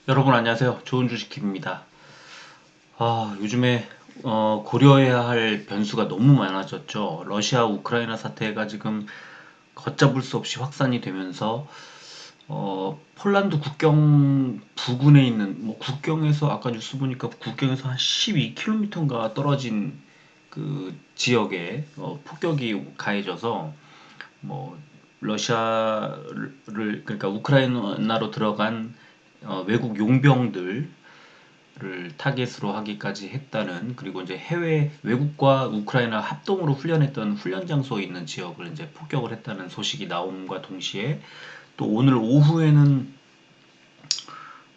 여러분 안녕하세요. 좋은 주식입니다. 요즘에 고려해야 할 변수가 너무 많아졌죠. 러시아 우크라이나 사태가 지금 걷잡을 수 없이 확산이 되면서 폴란드 국경 부근에 있는 뭐 국경에서 아까 뉴스 보니까 국경에서 한 12km인가 떨어진 그 지역에 폭격이 가해져서 뭐 러시아를 그러니까 우크라이나로 들어간 외국 용병들을 타겟으로 하기까지 했다는, 그리고 이제 해외 외국과 우크라이나 합동으로 훈련했던 훈련 장소에 있는 지역을 이제 폭격을 했다는 소식이 나옴과 동시에 또 오늘 오후에는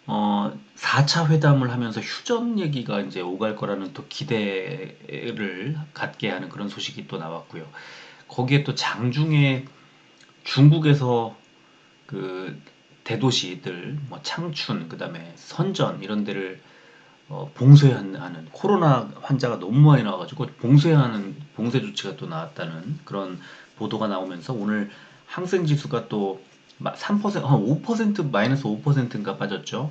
4차 회담을 하면서 휴전 얘기가 이제 오갈 거라는 또 기대를 갖게 하는 그런 소식이 또 나왔고요. 거기에 또 장중에 중국에서 그 대도시들 뭐 창춘 그다음에 선전 이런 데를 봉쇄하는, 코로나 환자가 너무 많이 나와가지고 봉쇄하는 봉쇄 조치가 또 나왔다는 그런 보도가 나오면서 오늘 항생 지수가 또 3%, 한 5% 마이너스 5%인가 빠졌죠.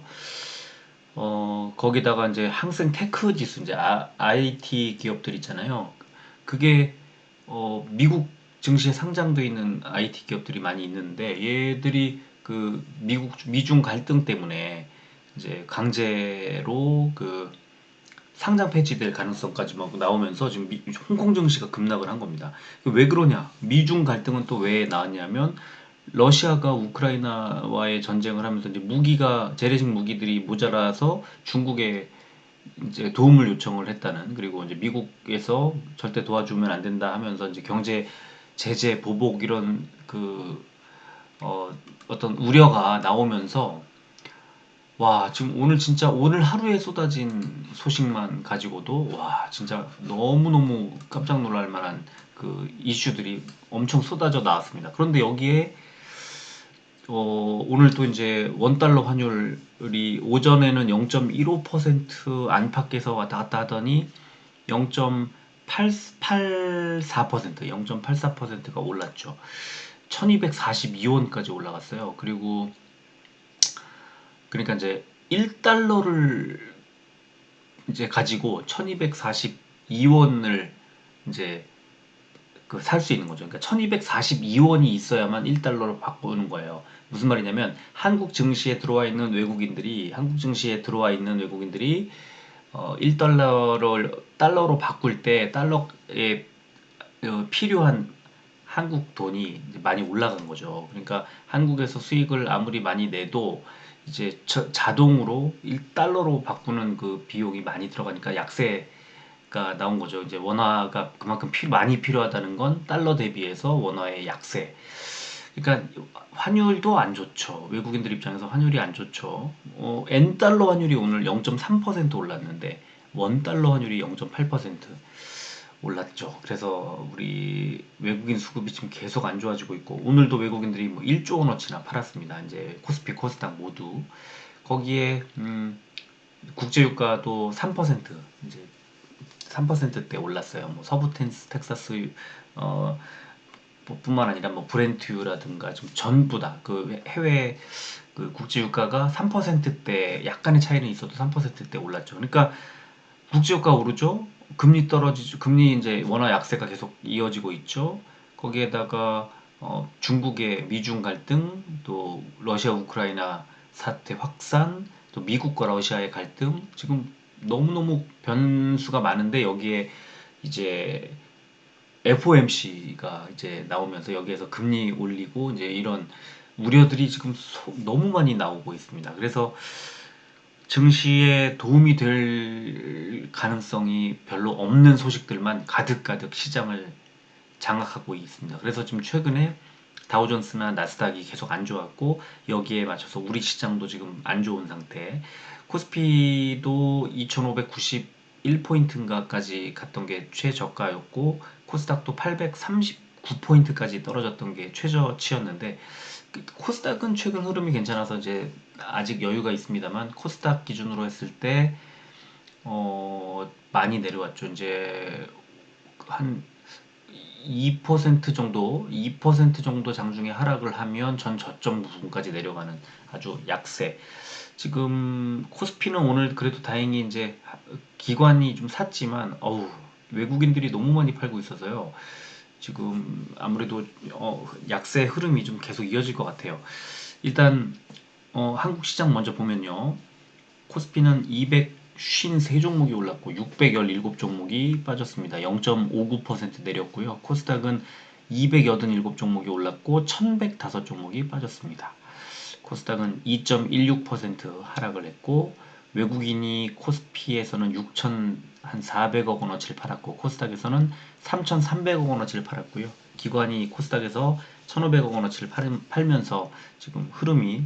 거기다가 이제 항생 테크 지수, 이제 IT 기업들 있잖아요. 그게 미국 증시에 상장돼 있는 IT 기업들이 많이 있는데, 얘들이 그 미중 갈등 때문에 이제 강제로 그 상장 폐지될 가능성까지 막 나오면서 지금 홍콩 증시가 급락을 한 겁니다. 왜 그러냐? 미중 갈등은 또 왜 나왔냐면 러시아가 우크라이나와의 전쟁을 하면서 이제 재래식 무기들이 모자라서 중국에 이제 도움을 요청을 했다는, 그리고 이제 미국에서 절대 도와주면 안 된다 하면서 이제 경제 제재 보복 이런 어떤 우려가 나오면서, 와, 지금 오늘 진짜 오늘 하루에 쏟아진 소식만 가지고도 와, 진짜 너무너무 깜짝 놀랄 만한 그 이슈들이 엄청 쏟아져 나왔습니다. 그런데 여기에 오늘 또 이제 원달러 환율이 오전에는 0.15% 안팎에서 왔다 갔다 하더니 0.884%, 0.84%가 올랐죠. 1242원까지 올라갔어요. 그리고 그러니까 이제 1달러를 이제 가지고 1242원을 이제 그 살 수 있는 거죠. 그러니까 1242원이 있어야만 1달러로 바꾸는 거예요. 무슨 말이냐면 한국 증시에 들어와 있는 외국인들이 1달러를 달러로 바꿀 때 달러에 필요한 한국 돈이 이제 많이 올라간 거죠. 그러니까 한국에서 수익을 아무리 많이 내도 이제 자동으로 1달러로 바꾸는 그 비용이 많이 들어가니까 약세가 나온 거죠. 이제 원화가 그만큼 많이 필요하다는 건 달러 대비해서 원화의 약세. 그러니까 환율도 안 좋죠. 외국인들 입장에서 환율이 안 좋죠. N달러 환율이 오늘 0.3% 올랐는데 원달러 환율이 0.8% 올랐죠. 그래서 우리 외국인 수급이 지금 계속 안 좋아지고 있고, 오늘도 외국인들이 뭐 1조 원어치나 팔았습니다. 이제 코스피, 코스닥 모두. 거기에 국제유가도 3% 이제 3%대 올랐어요. 뭐 서부 텍사스 어, 뿐만 아니라 뭐 브렌트유라든가 좀 전부 다 그 해외 그 국제유가가 3%대 약간의 차이는 있어도 3%대 올랐죠. 그러니까 국제유가 오르죠. 금리 떨어지죠. 금리 이제 원화 약세가 계속 이어지고 있죠. 거기에다가 중국의 미중 갈등, 또 러시아 우크라이나 사태 확산, 또 미국과 러시아의 갈등, 지금 너무너무 변수가 많은데 여기에 이제 FOMC가 이제 나오면서 여기에서 금리 올리고 이제 이런 우려들이 지금 너무 많이 나오고 있습니다. 그래서 증시에 도움이 될 가능성이 별로 없는 소식들만 가득가득 시장을 장악하고 있습니다. 그래서 지금 최근에 다우존스나 나스닥이 계속 안 좋았고, 여기에 맞춰서 우리 시장도 지금 안 좋은 상태. 코스피도 2591포인트인가까지 갔던 게 최저가였고, 코스닥도 839포인트까지 떨어졌던 게 최저치였는데, 코스닥은 최근 흐름이 괜찮아서 이제 아직 여유가 있습니다만, 코스닥 기준으로 했을 때 많이 내려왔죠. 이제 한 2% 정도 장중에 하락을 하면 전 저점 부분까지 내려가는 아주 약세. 지금 코스피는 오늘 그래도 다행히 이제 기관이 좀 샀지만 외국인들이 너무 많이 팔고 있어서요. 지금 아무래도 약세 흐름이 좀 계속 이어질 것 같아요. 일단 한국 시장 먼저 보면요. 코스피는 253종목이 올랐고 617종목이 빠졌습니다. 0.59% 내렸고요. 코스닥은 287종목이 올랐고 1105종목이 빠졌습니다. 코스닥은 2.16% 하락을 했고 외국인이 코스피에서는 6,400억 원어치를 팔았고 코스닥에서는 3,300억 원어치를 팔았고요. 기관이 코스닥에서 1,500억 원어치를 팔면서 지금 흐름이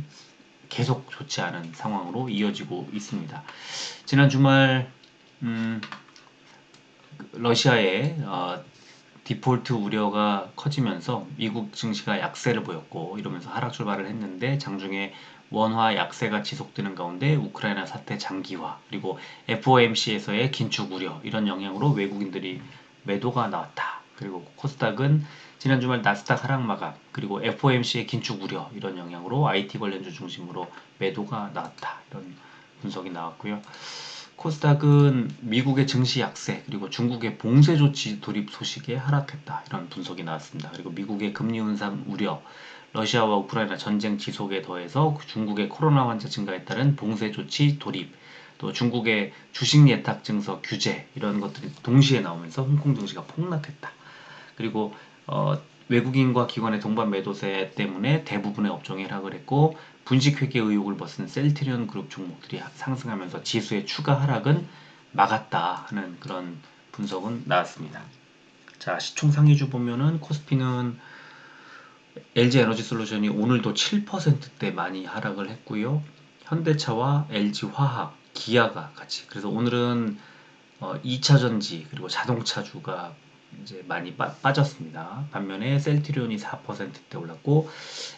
계속 좋지 않은 상황으로 이어지고 있습니다. 지난 주말 러시아의 디폴트 우려가 커지면서 미국 증시가 약세를 보였고 이러면서 하락 출발을 했는데 장중에 원화 약세가 지속되는 가운데 우크라이나 사태 장기화 그리고 FOMC에서의 긴축 우려 이런 영향으로 외국인들이 매도가 나왔다. 그리고 코스닥은 지난 주말 나스닥 하락 마감 그리고 FOMC의 긴축 우려 이런 영향으로 IT 관련주 중심으로 매도가 나왔다. 이런 분석이 나왔고요. 코스닥은 미국의 증시 약세 그리고 중국의 봉쇄 조치 돌입 소식에 하락했다 이런 분석이 나왔습니다. 그리고 미국의 금리 인상 우려, 러시아와 우크라이나 전쟁 지속에 더해서 중국의 코로나 환자 증가에 따른 봉쇄 조치 돌입, 또 중국의 주식 예탁 증서 규제 이런 것들이 동시에 나오면서 홍콩 증시가 폭락했다. 그리고 외국인과 기관의 동반 매도세 때문에 대부분의 업종이 하락을 했고 분식회계 의혹을 벗은 셀트리온 그룹 종목들이 상승하면서 지수의 추가 하락은 막았다 하는 그런 분석은 나왔습니다. 자, 시총 상위주 보면은 코스피는 LG에너지솔루션이 오늘도 7%대 많이 하락을 했고요. 현대차와 LG화학, 기아가 같이. 그래서 오늘은 2차전지 그리고 자동차주가 이제 많이 빠졌습니다. 반면에 셀트리온이 4%대 올랐고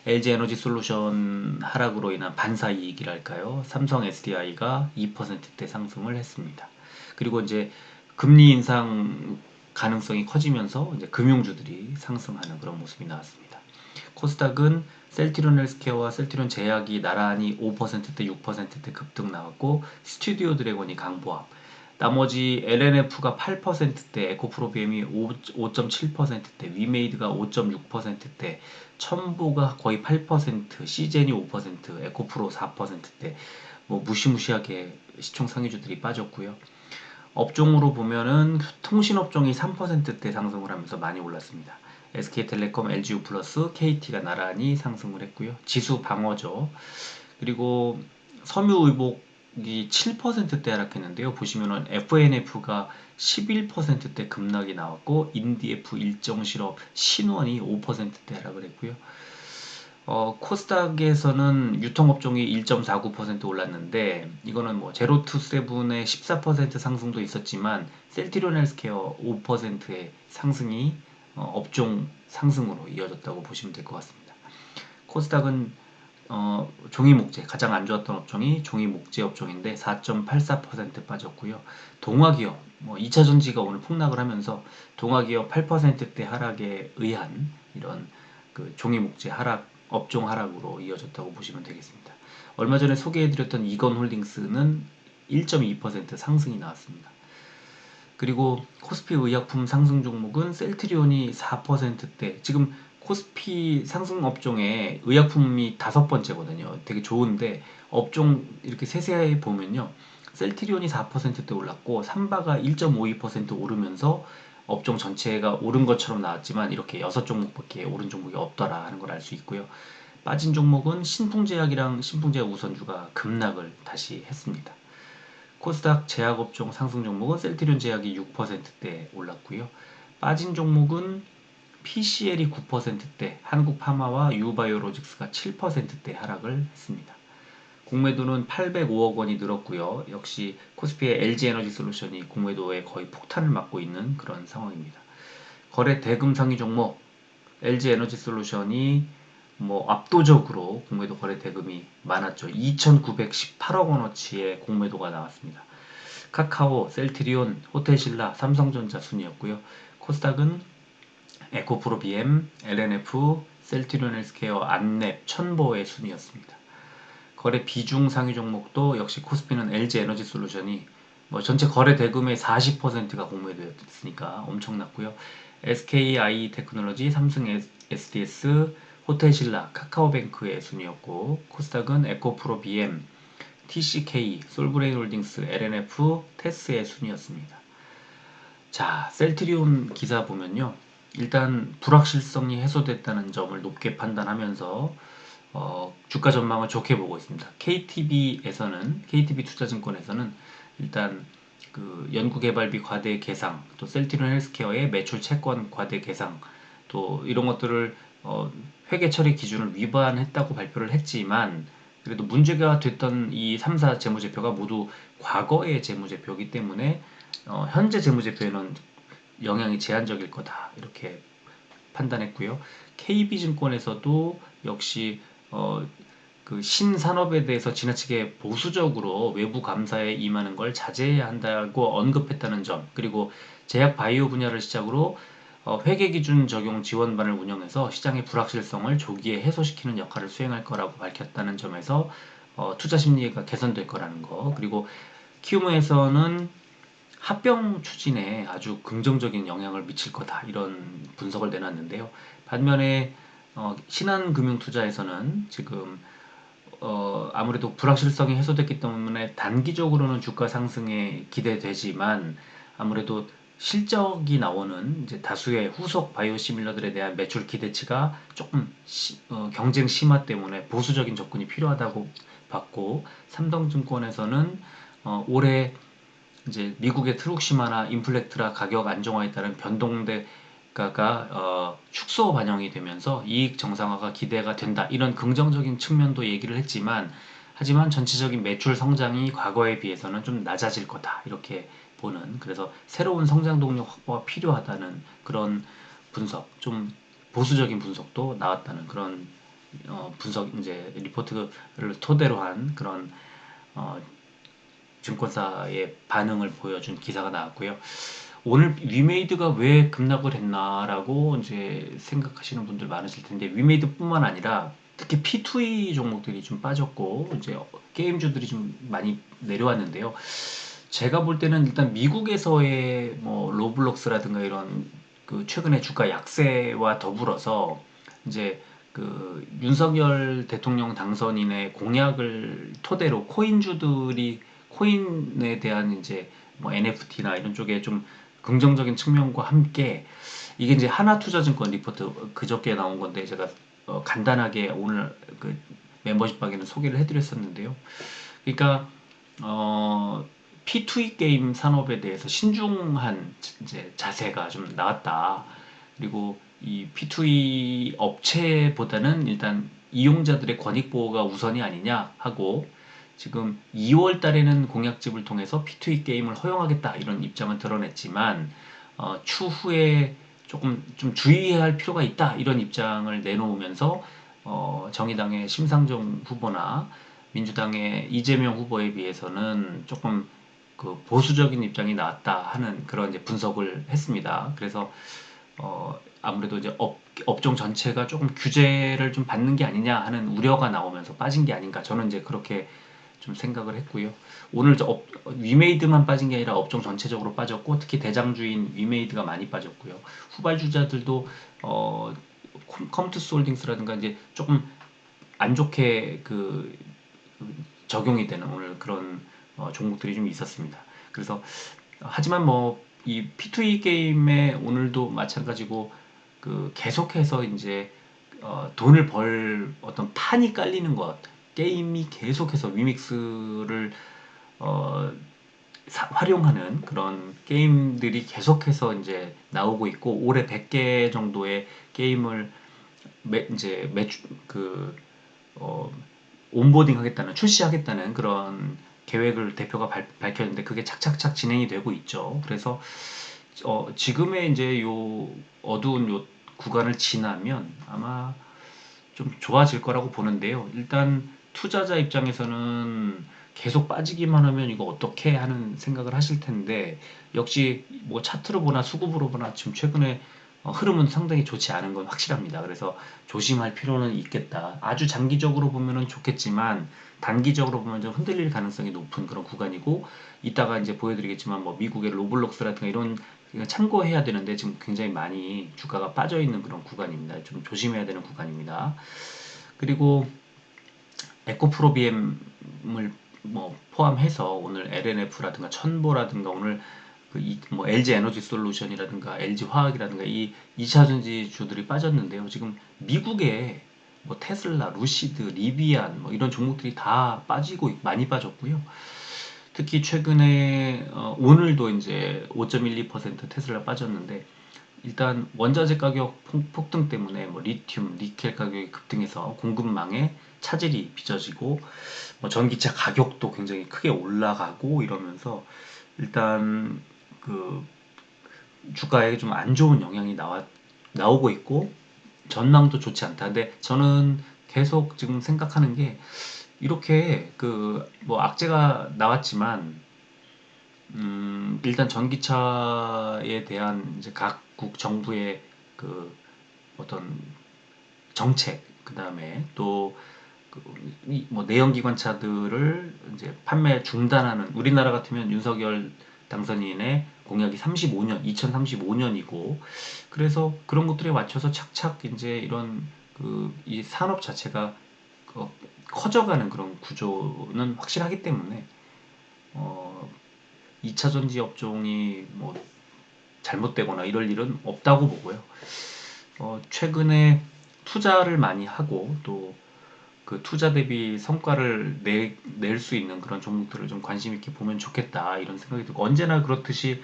LG에너지솔루션 하락으로 인한 반사이익이랄까요? 삼성 SDI가 2%대 상승을 했습니다. 그리고 이제 금리 인상 가능성이 커지면서 이제 금융주들이 상승하는 그런 모습이 나왔습니다. 코스닥은 셀트리온 헬스케어와 셀트리온 제약이 나란히 5%대 6%대 급등 나왔고 스튜디오 드래곤이 강보합 나머지 LNF가 8%대 에코프로비엠이 5.7%대 위메이드가 5.6%대 첨보가 거의 8% 시젠이 5% 에코프로 4%대 뭐 무시무시하게 시총 상위주들이 빠졌고요. 업종으로 보면은 통신업종이 3%대 상승을 하면서 많이 올랐습니다. SK텔레콤, LG우플러스, KT가 나란히 상승을 했고요. 지수 방어죠. 그리고 섬유의복이 7%대 하락했는데요. 보시면은 FNF가 11%대 급락이 나왔고 인디F 일정실업 신원이 5%대 하락을 했고요. 코스닥에서는 유통업종이 1.49% 올랐는데 이거는 뭐 제로투세븐의 14% 상승도 있었지만 셀트리온 헬스케어 5%의 상승이 업종 상승으로 이어졌다고 보시면 될 것 같습니다. 코스닥은 종이목재 가장 안 좋았던 업종이 종이목재 업종인데 4.84% 빠졌고요. 동화기업 2차전지가 오늘 폭락을 하면서 동화기업 8%대 하락에 의한 이런 그 종이목재 하락 업종 하락으로 이어졌다고 보시면 되겠습니다. 얼마 전에 소개해드렸던 이건홀딩스는 1.2% 상승이 나왔습니다. 그리고 코스피 의약품 상승 종목은 셀트리온이 4%대 지금 코스피 상승 업종에 의약품이 5번째거든요. 되게 좋은데 업종 이렇게 세세히 보면요. 셀트리온이 4%대 올랐고 삼바가 1.52% 오르면서 업종 전체가 오른 것처럼 나왔지만 이렇게 6종목밖에 오른 종목이 없더라 하는 걸 알 수 있고요. 빠진 종목은 신풍제약이랑 신풍제약 우선주가 급락을 다시 했습니다. 코스닥 제약업종 상승 종목은 셀트리온 제약이 6%대 올랐고요. 빠진 종목은 PCL이 9%대, 한국파마와 유바이오로직스가 7%대 하락을 했습니다. 공매도는 805억 원이 늘었고요. 역시 코스피의 LG에너지솔루션이 공매도에 거의 폭탄을 맞고 있는 그런 상황입니다. 거래 대금 상위 종목 LG에너지솔루션이 압도적으로 공매도 거래 대금이 많았죠. 2,918억 원어치의 공매도가 나왔습니다. 카카오, 셀트리온, 호텔신라, 삼성전자 순이었고요. 코스닥은 에코프로 BM, LNF, 셀트리온 헬스케어, 안랩, 첨보의 순이었습니다. 거래 비중 상위 종목도 역시 코스피는 LG 에너지 솔루션이 뭐 전체 거래 대금의 40%가 공매도였으니까 엄청났고요. SKI 테크놀로지, 삼성 SDS, 호텔신라, 카카오뱅크의 순이었고, 코스닥은 에코프로 BM, TCK, 솔브레인홀딩스, LNF, 테스의 순이었습니다. 자, 셀트리온 기사 보면요. 일단 불확실성이 해소됐다는 점을 높게 판단하면서 주가 전망을 좋게 보고 있습니다. KTB 투자증권에서는 일단 그 연구개발비 과대 계상, 또 셀트리온 헬스케어의 매출 채권 과대 계상, 또 이런 것들을 회계 처리 기준을 위반했다고 발표를 했지만 그래도 문제가 됐던 이 3사 재무제표가 모두 과거의 재무제표이기 때문에 현재 재무제표에는 영향이 제한적일 거다 이렇게 판단했고요. KB증권에서도 역시 그 신산업에 대해서 지나치게 보수적으로 외부 감사에 임하는 걸 자제해야 한다고 언급했다는 점, 그리고 제약 바이오 분야를 시작으로 회계기준 적용 지원반을 운영해서 시장의 불확실성을 조기에 해소시키는 역할을 수행할 거라고 밝혔다는 점에서 투자 심리가 개선될 거라는 거, 그리고 키움에서는 합병 추진에 아주 긍정적인 영향을 미칠 거다 이런 분석을 내놨는데요. 반면에 신한금융투자에서는 지금 아무래도 불확실성이 해소됐기 때문에 단기적으로는 주가 상승에 기대되지만 아무래도 실적이 나오는 이제 다수의 후속 바이오시밀러들에 대한 매출 기대치가 조금 경쟁 심화 때문에 보수적인 접근이 필요하다고 봤고, 삼성증권에서는 올해 이제 미국의 트룩시마나 인플렉트라 가격 안정화에 따른 변동대가가 축소 반영이 되면서 이익 정상화가 기대가 된다. 이런 긍정적인 측면도 얘기를 했지만 하지만 전체적인 매출 성장이 과거에 비해서는 좀 낮아질 거다. 이렇게 보는, 그래서 새로운 성장 동력 확보가 필요하다는 그런 분석, 좀 보수적인 분석도 나왔다는 그런 분석 이제 리포트를 토대로 한 그런 어, 증권사의 반응을 보여준 기사가 나왔고요. 오늘 위메이드가 왜 급락을 했나라고 이제 생각하시는 분들 많으실 텐데, 위메이드뿐만 아니라 특히 P2E 종목들이 좀 빠졌고 이제 게임주들이 좀 많이 내려왔는데요. 제가 볼 때는 일단 미국에서의 뭐 로블록스라든가 이런 그 최근에 주가 약세와 더불어서 이제 그 윤석열 대통령 당선인의 공약을 토대로 코인주들이 코인에 대한 이제 뭐 NFT나 이런 쪽에 좀 긍정적인 측면과 함께 이게 이제 하나투자증권 리포트 그저께 나온 건데 제가 간단하게 오늘 그 멤버십 방에는 소개를 해드렸었는데요. 그러니까 P2E 게임 산업에 대해서 신중한 이제 자세가 좀 나왔다. 그리고 이 P2E 업체보다는 일단 이용자들의 권익 보호가 우선이 아니냐 하고, 지금 2월 달에는 공약집을 통해서 P2E 게임을 허용하겠다 이런 입장을 드러냈지만 추후에 조금 좀 주의해야 할 필요가 있다 이런 입장을 내놓으면서 정의당의 심상정 후보나 민주당의 이재명 후보에 비해서는 조금 그 보수적인 입장이 나왔다 하는 그런 이제 분석을 했습니다. 그래서 아무래도 이제 업종 전체가 조금 규제를 좀 받는 게 아니냐 하는 우려가 나오면서 빠진 게 아닌가, 저는 이제 그렇게 좀 생각을 했고요. 오늘 위메이드만 빠진 게 아니라 업종 전체적으로 빠졌고 특히 대장주인 위메이드가 많이 빠졌고요. 후발주자들도 컴투스 홀딩스라든가 이제 조금 안 좋게 적용이 되는 오늘 그런 종목들이 좀 있었습니다. 그래서 하지만 뭐 이 P2E 게임에 오늘도 마찬가지고 그 계속해서 이제 돈을 벌 어떤 판이 깔리는 것, 게임이 계속해서 위믹스를 어, 활용하는 그런 게임들이 계속해서 이제 나오고 있고, 올해 100개 정도의 게임을 이제 매주 온보딩 하겠다는, 출시하겠다는 그런 계획을 대표가 밝혔는데 그게 착착착 진행이 되고 있죠. 그래서 지금의 이제 요 어두운 요 구간을 지나면 아마 좀 좋아질 거라고 보는데요. 일단 투자자 입장에서는 계속 빠지기만 하면 이거 어떻게 하는 생각을 하실 텐데, 역시 뭐 차트로 보나 수급으로 보나 지금 최근에 흐름은 상당히 좋지 않은 건 확실합니다. 그래서 조심할 필요는 있겠다. 아주 장기적으로 보면은 좋겠지만 단기적으로 보면 좀 흔들릴 가능성이 높은 그런 구간이고, 이따가 이제 보여드리겠지만 뭐 미국의 로블록스라든가 이런 참고해야 되는데 지금 굉장히 많이 주가가 빠져 있는 그런 구간입니다. 좀 조심해야 되는 구간입니다. 그리고 에코프로비엠을 뭐 포함해서 오늘 LNF라든가 천보라든가 오늘 뭐 LG 에너지 솔루션이라든가 LG 화학이라든가 이 2차전지 주들이 빠졌는데요. 지금 미국에 뭐 테슬라, 루시드, 리비안 뭐 이런 종목들이 다 빠지고 많이 빠졌고요. 특히 최근에 오늘도 이제 5.12% 테슬라 빠졌는데, 일단 원자재 가격 폭등 때문에 뭐 리튬, 니켈 가격이 급등해서 공급망에 차질이 빚어지고, 뭐 전기차 가격도 굉장히 크게 올라가고 이러면서 일단 그 주가에 좀 안 좋은 영향이 나오고 있고 전망도 좋지 않다. 근데 저는 계속 지금 생각하는 게, 이렇게 그 뭐 악재가 나왔지만 일단 전기차에 대한 이제 각국 정부의 그 어떤 정책, 그 다음에 또 뭐 내연기관차들을 이제 판매 중단하는, 우리나라 같으면 윤석열 당선인의 공약이 35년, 2035년이고, 그래서 그런 것들에 맞춰서 착착 이제 이런 이 산업 자체가 커져가는 그런 구조는 확실하기 때문에 어, 2차 전지 업종이 뭐 잘못되거나 이럴 일은 없다고 보고요. 최근에 투자를 많이 하고 또 그 투자 대비 성과를 낼 수 있는 그런 종목들을 좀 관심 있게 보면 좋겠다 이런 생각이 들고, 언제나 그렇듯이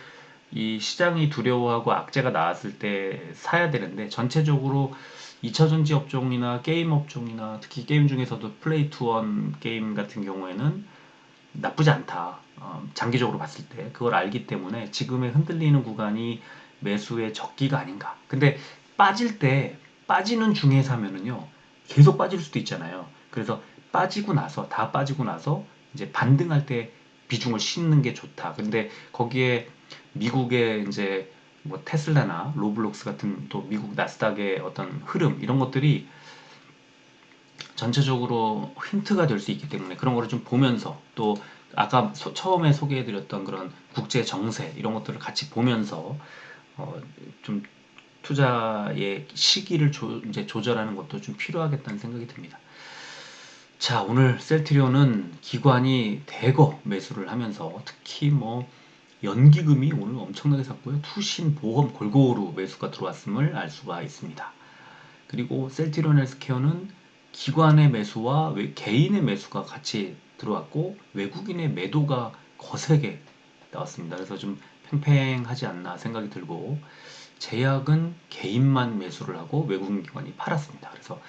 이 시장이 두려워하고 악재가 나왔을 때 사야 되는데, 전체적으로 2차전지 업종이나 게임 업종이나 특히 게임 중에서도 플레이 투원 게임 같은 경우에는 나쁘지 않다. 장기적으로 봤을 때 그걸 알기 때문에 지금의 흔들리는 구간이 매수의 적기가 아닌가. 근데 빠질 때 빠지는 중에 사면은요 계속 빠질 수도 있잖아요. 그래서 다 빠지고 나서 이제 반등할 때 비중을 싣는 게 좋다. 근데 거기에 미국의 이제 뭐 테슬라나 로블록스 같은 또 미국 나스닥의 어떤 흐름 이런 것들이 전체적으로 힌트가 될 수 있기 때문에 그런 거를 좀 보면서, 또 아까 처음에 소개해드렸던 그런 국제 정세 이런 것들을 같이 보면서 좀 투자의 시기를 이제 조절하는 것도 좀 필요하겠다는 생각이 듭니다. 자, 오늘 셀트리온은 기관이 대거 매수를 하면서 특히 뭐 연기금이 오늘 엄청나게 샀고요. 투신, 보험 골고루 매수가 들어왔음을 알 수가 있습니다. 그리고 셀트리온 헬스케어는 기관의 매수와 개인의 매수가 같이 들어왔고 외국인의 매도가 거세게 나왔습니다. 그래서 좀 팽팽하지 않나 생각이 들고, 제약은 개인만 매수를 하고 외국인 기관이 팔았습니다. 그래서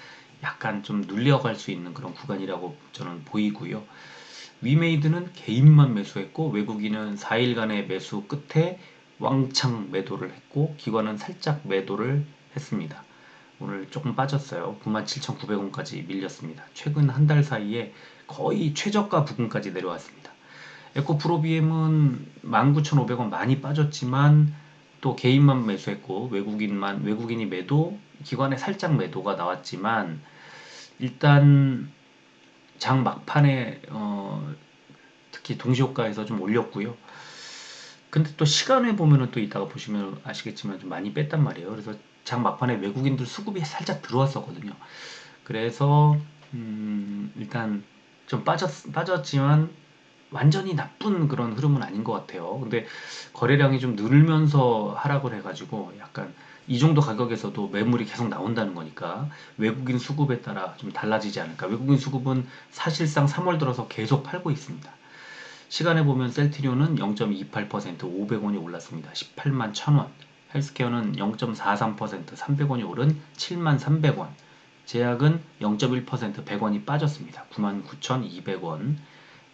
약간 좀 눌려갈 수 있는 그런 구간이라고 저는 보이고요. 위메이드는 개인만 매수했고 외국인은 4일간의 매수 끝에 왕창 매도를 했고 기관은 살짝 매도를 했습니다. 오늘 조금 빠졌어요. 97,900원까지 밀렸습니다. 최근 한 달 사이에 거의 최저가 부근까지 내려왔습니다. 에코프로비엠은 19,500원 많이 빠졌지만 또 개인만 매수했고 외국인이 매도, 기관에 살짝 매도가 나왔지만 일단 장 막판에 특히 동시호가에서 좀 올렸고요. 근데 또 시간에 보면은 또 이따가 보시면 아시겠지만 좀 많이 뺐단 말이에요. 그래서 장 막판에 외국인들 수급이 살짝 들어왔었거든요. 그래서 일단 좀 빠졌지만 완전히 나쁜 그런 흐름은 아닌 것 같아요. 근데 거래량이 좀 늘면서 하락을 해가지고 약간 이 정도 가격에서도 매물이 계속 나온다는 거니까 외국인 수급에 따라 좀 달라지지 않을까. 외국인 수급은 사실상 3월 들어서 계속 팔고 있습니다. 시간에 보면 셀트리온은 0.28% 500원이 올랐습니다. 18만 1000원. 헬스케어는 0.43% 300원이 오른 7만 300원. 제약은 0.1% 100원이 빠졌습니다. 99,200원.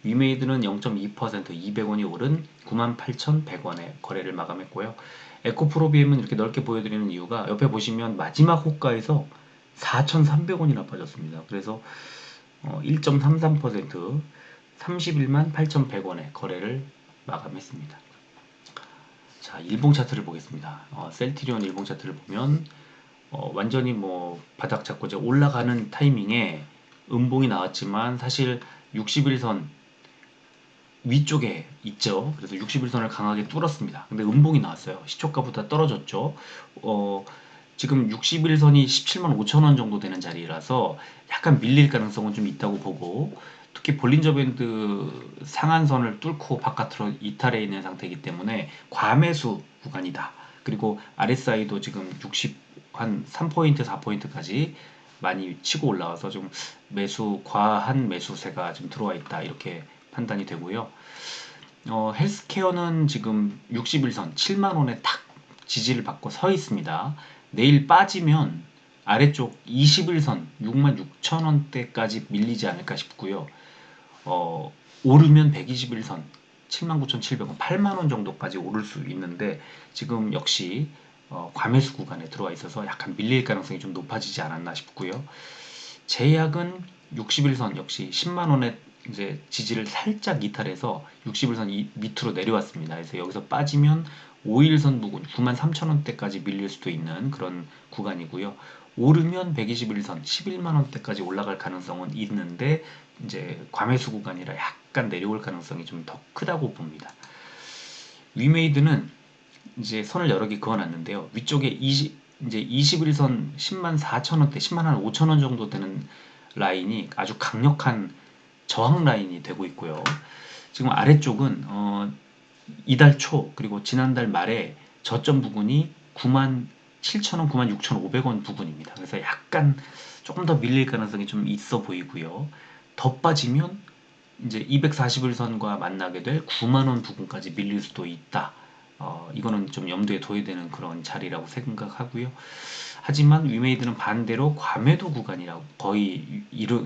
위메이드는 0.2% 200원이 오른 98,100원에 거래를 마감했고요. 에코프로비엠은 이렇게 넓게 보여드리는 이유가 옆에 보시면 마지막 호가에서 4,300원이나 빠졌습니다. 그래서 1.33% 31만 8,100원에 거래를 마감했습니다. 자, 일봉 차트를 보겠습니다. 셀트리온 일봉 차트를 보면 완전히 뭐 바닥 잡고 이제 올라가는 타이밍에 음봉이 나왔지만 사실 60일선 위쪽에 있죠. 그래서 60일선을 강하게 뚫었습니다. 근데 음봉이 나왔어요. 시초가보다 떨어졌죠. 지금 60일선이 17만 5천 원 정도 되는 자리라서 약간 밀릴 가능성은 좀 있다고 보고, 특히 볼린저 밴드 상한선을 뚫고 바깥으로 이탈해 있는 상태이기 때문에 과매수 구간이다. 그리고 RSI도 지금 60, 한 3포인트, 4포인트까지 많이 치고 올라와서 좀 과한 매수세가 좀 들어와 있다. 이렇게 판단이 되고요. 헬스케어는 지금 61선 7만원에 탁 지지를 받고 서 있습니다. 내일 빠지면 아래쪽 21선 66,000원대까지 밀리지 않을까 싶고요. 오르면 121선 79,700원 8만원 정도까지 오를 수 있는데, 지금 역시 과매수 구간에 들어와 있어서 약간 밀릴 가능성이 좀 높아지지 않았나 싶고요. 제약은 61선 역시 10만원에 이제 지지를 살짝 이탈해서 61선 밑으로 내려왔습니다. 그래서 여기서 빠지면 5일선 부근 93,000원대까지 밀릴 수도 있는 그런 구간이고요. 오르면 121선 11만원대까지 올라갈 가능성은 있는데, 이제 과매수 구간이라 약간 내려올 가능성이 좀 더 크다고 봅니다. 위메이드는 이제 선을 여러 개 그어놨는데요. 위쪽에 이제 21선 10만 4천원대, 10만 한 5천원 정도 되는 라인이 아주 강력한 저항 라인이 되고 있고요. 지금 아래쪽은 이달 초 그리고 지난달 말에 저점 부근이 9만 7천원, 9만 6,500원 부근입니다. 그래서 약간 조금 더 밀릴 가능성이 좀 있어 보이고요. 더 빠지면 이제 241선과 만나게 될 9만원 부근까지 밀릴 수도 있다. 이거는 좀 염두에 둬야 되는 그런 자리라고 생각하고요. 하지만 위메이드는 반대로 과매도 구간이라고, 거의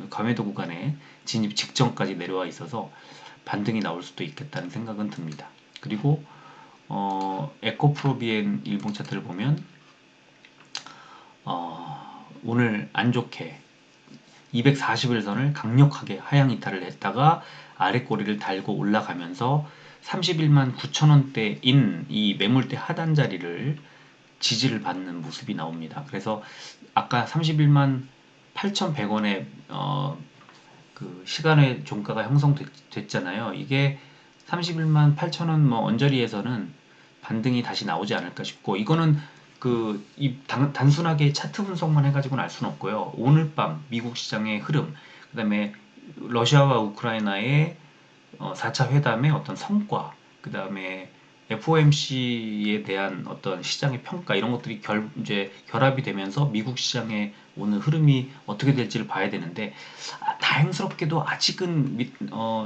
과매도 구간에 진입 직전까지 내려와 있어서 반등이 나올 수도 있겠다는 생각은 듭니다. 그리고 에코프로비엔 일봉 차트를 보면 오늘 안 좋게 241선을 강력하게 하향 이탈을 했다가 아래 꼬리를 달고 올라가면서 31만 9천원대인 이 매물대 하단 자리를 지지를 받는 모습이 나옵니다. 그래서 아까 31만 8,100원에 그 시간의 종가가 형성됐잖아요. 이게 31만 8천원 뭐 언저리에서는 반등이 다시 나오지 않을까 싶고, 이거는 단순하게 차트 분석만 해가지고는 알 수는 없고요. 오늘 밤 미국 시장의 흐름, 그 다음에 러시아와 우크라이나의 4차 회담의 어떤 성과, 그 다음에 FOMC에 대한 어떤 시장의 평가, 이런 것들이 이제 결합이 되면서 미국 시장의 오늘 흐름이 어떻게 될지를 봐야 되는데, 다행스럽게도 아직은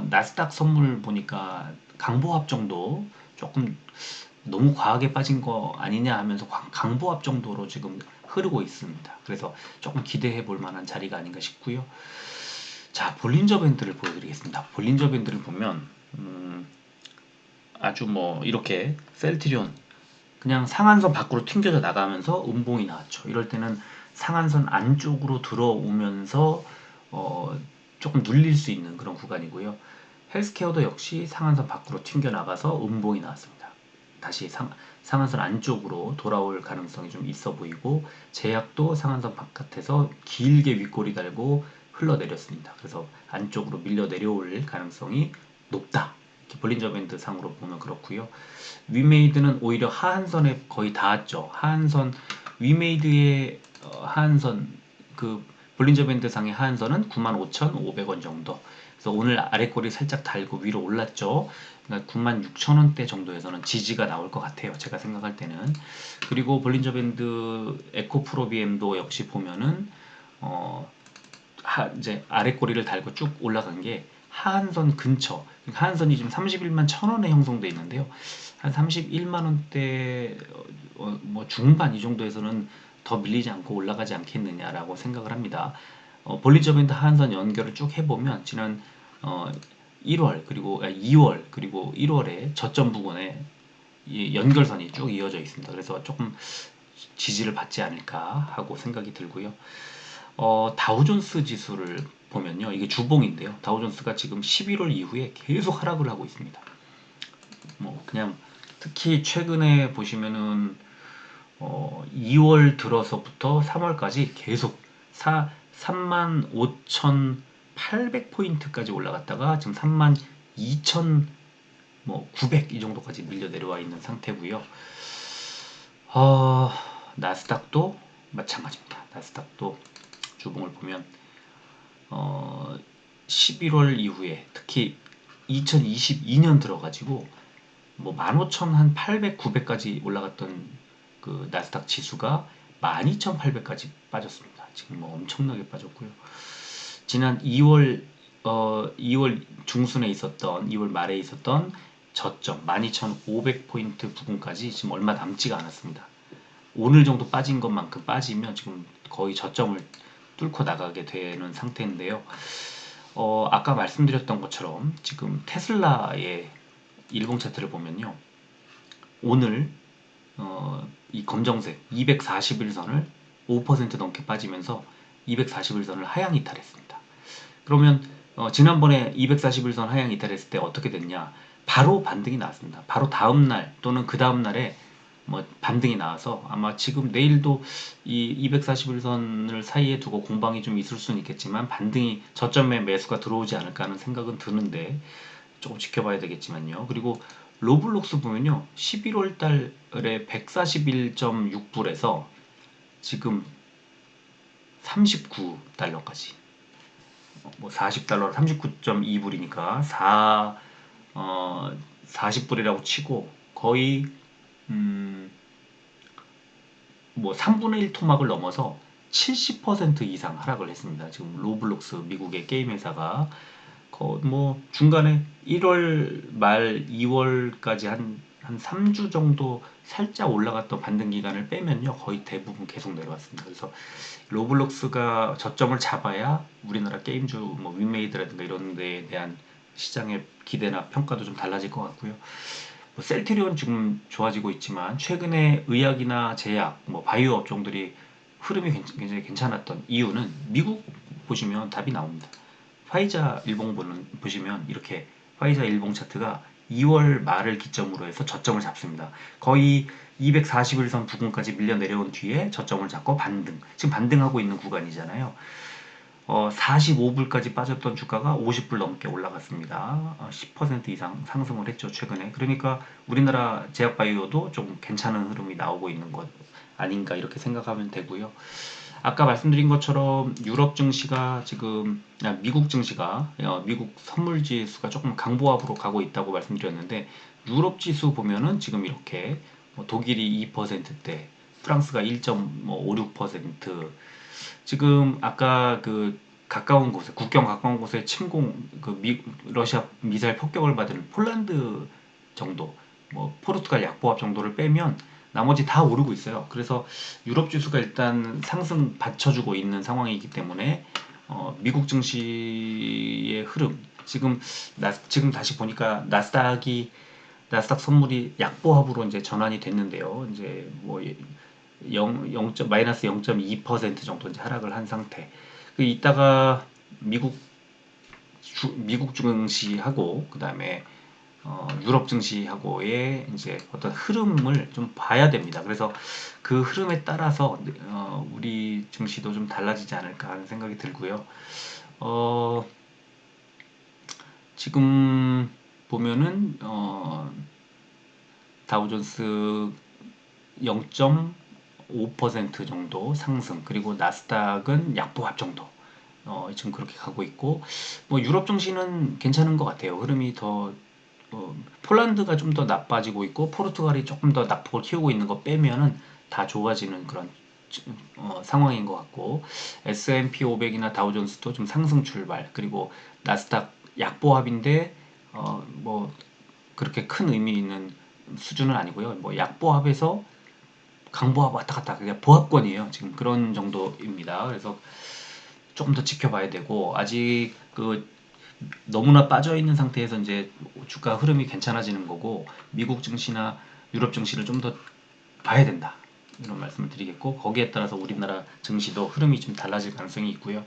나스닥 선물 보니까 강보합 정도, 조금 너무 과하게 빠진 거 아니냐 하면서 강보합 정도로 지금 흐르고 있습니다. 그래서 조금 기대해 볼 만한 자리가 아닌가 싶고요. 자, 볼린저 밴드를 보여드리겠습니다. 볼린저 밴드를 보면 아주 뭐 이렇게 셀트리온 그냥 상한선 밖으로 튕겨져 나가면서 음봉이 나왔죠. 이럴 때는 상한선 안쪽으로 들어오면서 조금 눌릴 수 있는 그런 구간이고요. 헬스케어도 역시 상한선 밖으로 튕겨 나가서 음봉이 나왔습니다. 다시 상한선 안쪽으로 돌아올 가능성이 좀 있어 보이고, 제약도 상한선 바깥에서 길게 윗꼬리 달고 흘러내렸습니다. 그래서 안쪽으로 밀려 내려올 가능성이 높다. 볼린저 밴드 상으로 보면 그렇고요. 위메이드는 오히려 하한선에 거의 닿았죠. 하한선, 위메이드의 하한선, 그 볼린저 밴드 상의 하한선은 95,500원 정도. 그래서 오늘 아래꼬리 살짝 달고 위로 올랐죠. 그러니까 96,000원대 정도에서는 지지가 나올 것 같아요. 제가 생각할 때는. 그리고 볼린저 밴드 에코프로 BM도 역시 보면은 이제 아래꼬리를 달고 쭉 올라간 게 하한선 근처, 하한선이 지금 31만 1,000원에 형성되어 있는데요. 한 31만원대 뭐 중반 이 정도에서는 더 밀리지 않고 올라가지 않겠느냐라고 생각을 합니다. 볼린저 밴드 하한선 연결을 쭉 해보면 지난 1월 그리고 2월 그리고 1월에 저점 부근에 이 연결선이 쭉 이어져 있습니다. 그래서 조금 지지를 받지 않을까 하고 생각이 들고요. 다우존스 지수를 보면요, 이게 주봉인데요. 다우존스가 지금 11월 이후에 계속 하락을 하고 있습니다. 뭐 그냥 특히 최근에 보시면은 2월 들어서부터 3월까지 계속 35,800포인트까지 올라갔다가 지금 32,900 이 정도까지 밀려 내려와 있는 상태고요. 어, 나스닥도 마찬가지입니다. 나스닥도 주봉을 보면 11월 이후에 특히 2022년 들어가지고 15,800, 900까지 올라갔던 그 나스닥 지수가 12,800까지 빠졌습니다. 지금 엄청나게 빠졌고요. 지난 2월 중순에 있었던 2월 말에 있었던 저점 12,500포인트 부근까지 지금 얼마 남지가 않았습니다. 오늘 정도 빠진 것만큼 빠지면 지금 거의 저점을 뚫고 나가게 되는 상태인데요. 아까 말씀드렸던 것처럼 지금 테슬라의 일봉 차트를 보면요. 오늘 이 검정색 241선을 5% 넘게 빠지면서 241선을 하향 이탈했습니다. 그러면 지난번에 241선 하향 이탈했을 때 어떻게 됐냐? 바로 반등이 나왔습니다. 바로 다음날 또는 그 다음날에 반등이 나와서 아마 지금 내일도 이 241선을 사이에 두고 공방이 좀 있을 수는 있겠지만 반등이 저점에 매수가 들어오지 않을까 하는 생각은 드는데 조금 지켜봐야 되겠지만요. 그리고 로블록스 보면요. 11월 달에 141.6불에서 지금 39달러까지 40달러 39.2불이니까 40불이라고 치고 거의 3분의 1 토막을 넘어서 70% 이상 하락을 했습니다. 지금 로블록스 미국의 게임 회사가 중간에 1월 말 2월까지 한 3주 정도 살짝 올라갔던 반등 기간을 빼면요. 거의 대부분 계속 내려왔습니다. 그래서 로블록스가 저점을 잡아야 우리나라 게임주 윈메이드라든가 이런 데에 대한 시장의 기대나 평가도 좀 달라질 것 같고요. 셀트리온 지금 좋아지고 있지만 최근에 의학이나 제약, 바이오 업종들이 흐름이 굉장히 괜찮았던 이유는 미국 보시면 답이 나옵니다. 화이자 일봉 보시면 이렇게 화이자 일봉 차트가 2월 말을 기점으로 해서 저점을 잡습니다. 거의 241선 부근까지 밀려 내려온 뒤에 저점을 잡고 반등. 지금 반등하고 있는 구간이잖아요. 45불까지 빠졌던 주가가 50불 넘게 올라갔습니다. 10% 이상 상승을 했죠, 최근에. 그러니까 우리나라 제약바이오도 좀 괜찮은 흐름이 나오고 있는 것 아닌가 이렇게 생각하면 되고요. 아까 말씀드린 것처럼 유럽 증시가 지금 미국 증시가 미국 선물 지수가 조금 강보합으로 가고 있다고 말씀드렸는데 유럽 지수 보면은 지금 이렇게 독일이 2%대, 프랑스가 1.56%, 지금 아까 그 가까운 곳에 국경 가까운 곳에 침공 러시아 미사일 폭격을 받은 폴란드 정도, 포르투갈 약보합 정도를 빼면 나머지 다 오르고 있어요. 그래서 유럽 지수가 일단 상승 받쳐주고 있는 상황이기 때문에 미국 증시의 흐름 지금 다시 보니까 나스닥 선물이 약보합으로 이제 전환이 됐는데요. 이제 마이너스 0.2% 정도 이제 하락을 한 상태. 이따가 미국 증시하고 그다음에 유럽 증시하고의 이제 어떤 흐름을 좀 봐야 됩니다. 그래서 그 흐름에 따라서 우리 증시도 좀 달라지지 않을까 하는 생각이 들고요. 지금 보면은 다우존스 0.5% 정도 상승, 그리고 나스닥은 약보합 정도 지금 그렇게 가고 있고, 유럽 증시는 괜찮은 것 같아요. 흐름이 더 폴란드가 좀 더 나빠지고 있고 포르투갈이 조금 더 낙폭을 키우고 있는 거 빼면은 다 좋아지는 그런 상황인 것 같고, S&P 500이나 다우존스도 좀 상승 출발, 그리고 나스닥 약보합인데 그렇게 큰 의미 있는 수준은 아니고요. 약보합에서 강보합 왔다 갔다 그냥 보합권이에요. 지금 그런 정도입니다. 그래서 조금 더 지켜봐야 되고, 아직 너무나 빠져 있는 상태에서 이제 주가 흐름이 괜찮아지는 거고, 미국 증시나 유럽 증시를 좀 더 봐야 된다, 이런 말씀을 드리겠고, 거기에 따라서 우리나라 증시도 흐름이 좀 달라질 가능성이 있고요.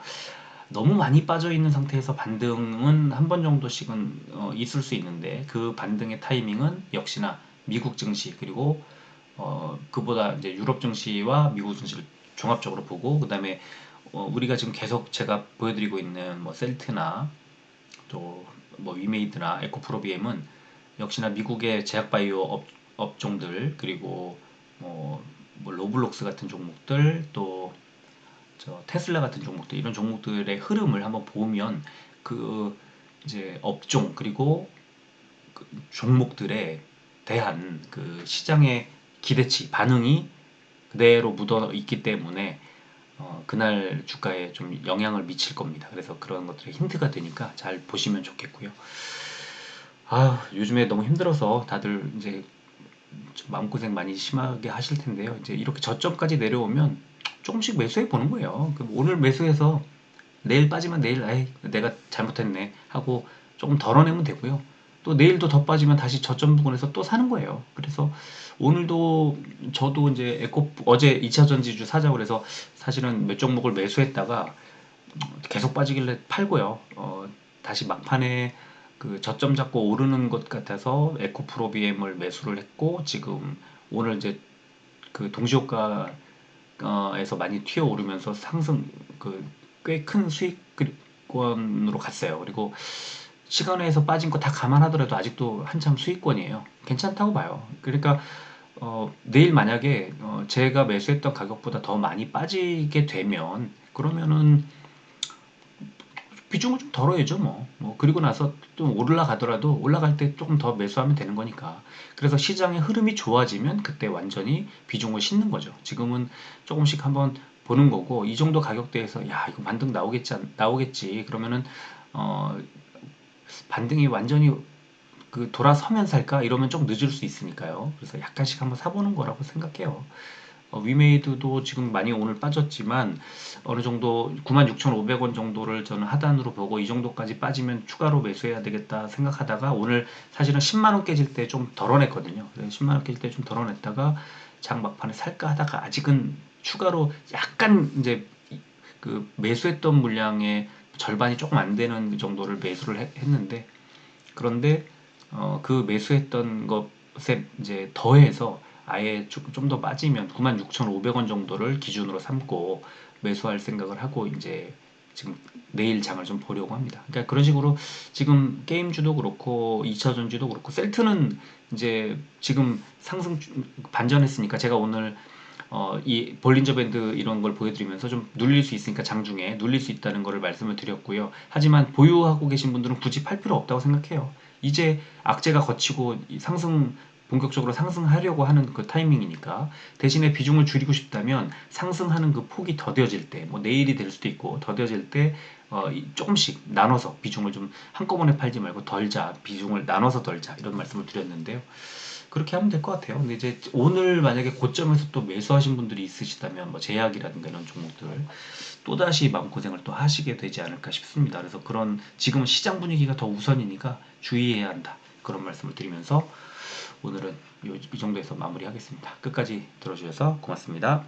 너무 많이 빠져 있는 상태에서 반등은 한 번 정도씩은 있을 수 있는데 그 반등의 타이밍은 역시나 미국 증시 그리고 그보다 이제 유럽 증시와 미국 증시를 종합적으로 보고 그다음에 우리가 지금 계속 제가 보여드리고 있는 뭐 셀트나 또 뭐 위메이드나 에코프로비엠은 역시나 미국의 제약바이오 업종들 그리고 뭐 로블록스 같은 종목들 또 테슬라 같은 종목들 이런 종목들의 흐름을 한번 보면 그 이제 업종 그리고 그 종목들에 대한 그 시장의 기대치 반응이 그대로 묻어 있기 때문에 그날 주가에 좀 영향을 미칠 겁니다. 그래서 그런 것들이 힌트가 되니까 잘 보시면 좋겠고요. 아, 요즘에 너무 힘들어서 다들 이제 마음고생 많이 심하게 하실 텐데요. 이제 이렇게 저점까지 내려오면 조금씩 매수해 보는 거예요. 그럼 오늘 매수해서 내일 빠지면 내일 아이 내가 잘못했네 하고 조금 덜어내면 되고요. 또 내일도 더 빠지면 다시 저점 부근에서 또 사는 거예요. 그래서 오늘도 저도 이제 어제 2차 전지주 사자고 그래서 사실은 몇 종목을 매수했다가 계속 빠지길래 팔고요. 다시 막판에 그 저점 잡고 오르는 것 같아서 에코프로비엠을 매수를 했고 지금 오늘 이제 그 동시효과에서 많이 튀어오르면서 상승 그 꽤 큰 수익권으로 갔어요. 그리고 시간에서 빠진 거 다 감안하더라도 아직도 한참 수익권이에요. 괜찮다고 봐요. 그러니까 내일 만약에 제가 매수했던 가격보다 더 많이 빠지게 되면 그러면은 비중을 좀 덜어야죠, 뭐. 그리고 나서 좀 올라가더라도 올라갈 때 조금 더 매수하면 되는 거니까. 그래서 시장의 흐름이 좋아지면 그때 완전히 비중을 싣는 거죠. 지금은 조금씩 한번 보는 거고, 이 정도 가격대에서, 야, 이거 반등 나오겠지. 그러면은, 어, 반등이 완전히 그 돌아서면 살까? 이러면 좀 늦을 수 있으니까요. 그래서 약간씩 한번 사보는 거라고 생각해요. 위메이드도 지금 많이 오늘 빠졌지만 어느 정도 96,500원 정도를 저는 하단으로 보고 이 정도까지 빠지면 추가로 매수해야 되겠다 생각하다가 오늘 사실은 10만원 깨질 때 좀 덜어냈거든요. 10만원 깨질 때 좀 덜어냈다가 장 막판에 살까 하다가 아직은 추가로 약간 이제 그 매수했던 물량의 절반이 조금 안 되는 정도를 매수를 했는데 그런데 그 매수했던 것에 이제 더해서 아예 좀 더 빠지면 96,500원 정도를 기준으로 삼고 매수할 생각을 하고 이제 지금 내일 장을 좀 보려고 합니다. 그러니까 그런 식으로 지금 게임주도 그렇고 2차전지도 그렇고 셀트는 이제 지금 상승 반전했으니까 제가 오늘 이 볼린저 밴드 이런 걸 보여드리면서 좀 눌릴 수 있으니까 장중에 눌릴 수 있다는 거를 말씀을 드렸고요. 하지만 보유하고 계신 분들은 굳이 팔 필요 없다고 생각해요. 이제 악재가 걷히고 상승 본격적으로 상승하려고 하는 그 타이밍이니까 대신에 비중을 줄이고 싶다면 상승하는 그 폭이 더뎌질 때, 뭐 내일이 될 수도 있고 더뎌질 때 조금씩 나눠서 비중을 좀 한꺼번에 팔지 말고 덜자, 비중을 나눠서 덜자 이런 말씀을 드렸는데요. 그렇게 하면 될 것 같아요. 근데 이제 오늘 만약에 고점에서 또 매수하신 분들이 있으시다면 뭐 제약이라든가 이런 종목들 또다시 마음고생을 또 하시게 되지 않을까 싶습니다. 그래서 그런 지금 시장 분위기가 더 우선이니까 주의해야 한다. 그런 말씀을 드리면서 오늘은 이 정도에서 마무리하겠습니다. 끝까지 들어주셔서 고맙습니다.